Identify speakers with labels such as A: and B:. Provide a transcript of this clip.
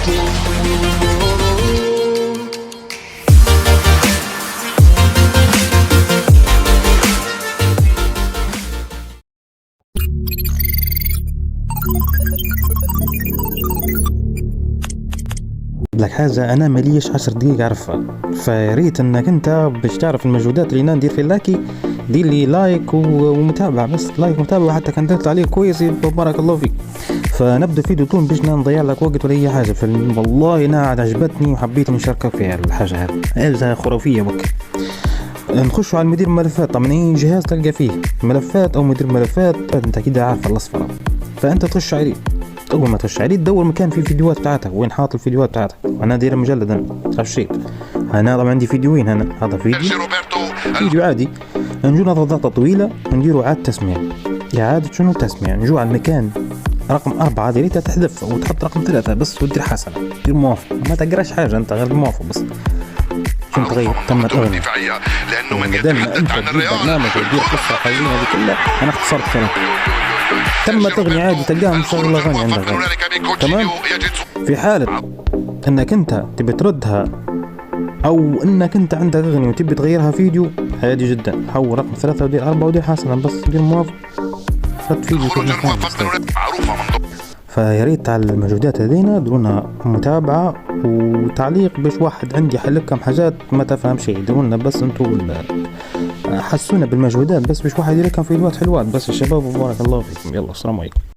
A: لك حاجة أنا ماليش 10 دقيقة أعرفها، فياريت أنك أنت باش تعرف المجهودات اللي أنا ندير في اللاكي دير لي لايك ومتابعة، بس لايك متابعة حتى كان درت عليه كويس بارك الله فيك. فنبدأ فيديو طول باش نضيع لك وقت ولا أي حاجة، والله أنا عجبتني وحبيت نشاركك في الحاجة هذه خرافية. بك نخش على المدير ملفات، طبعا أي جهاز تلقى فيه ملفات أو مدير ملفات أنت كده عارف الأصفر، فأنت تخش عليه. اول ما تخش عليه تدور مكان فيه فيديوهات بتاعتك، وين حاط الفيديوهات بتاعتك. انا داير مجلد انا عشيت انا طبعا عندي فيديوين. هذا فيديو عادي، نجو نضغط ضغطه طويله نديروا اعاده تسميع. اعاده شنو تسميع؟ نجو على المكان رقم 4 هذه ريتها تحذف وتحط رقم 3 بس وتدير حسنه، دير موافق، ما تقراش حاجه انت غير موافق بس. شنو تغير؟ تم الاغنيه لانه بدل ما انت تجيب برنامج وتدير قصه حوالين هذه كلها، انا اختصرت كلام. تم تغني عادي تلقاها مشغله اغاني عندك غني. تمام. في حالة انك انت تبي تردها او انك انت عندك اغنية وتبي تغيرها فيديو، عادي جدا، حول رقم 3 ودير 4 ودير حسنا، بس دير موافق رد فيديو كذا فياريت على المجهودات هذينا درونا متابعة وتعليق باش واحد عندي يحلك كم حاجات ما تفهم شيء. درونا بس انتو حسونا بالمجهودات بس باش واحد يركب فيديوهات حلوات بس الشباب، وبارك الله فيكم. يلا السلام عليكم.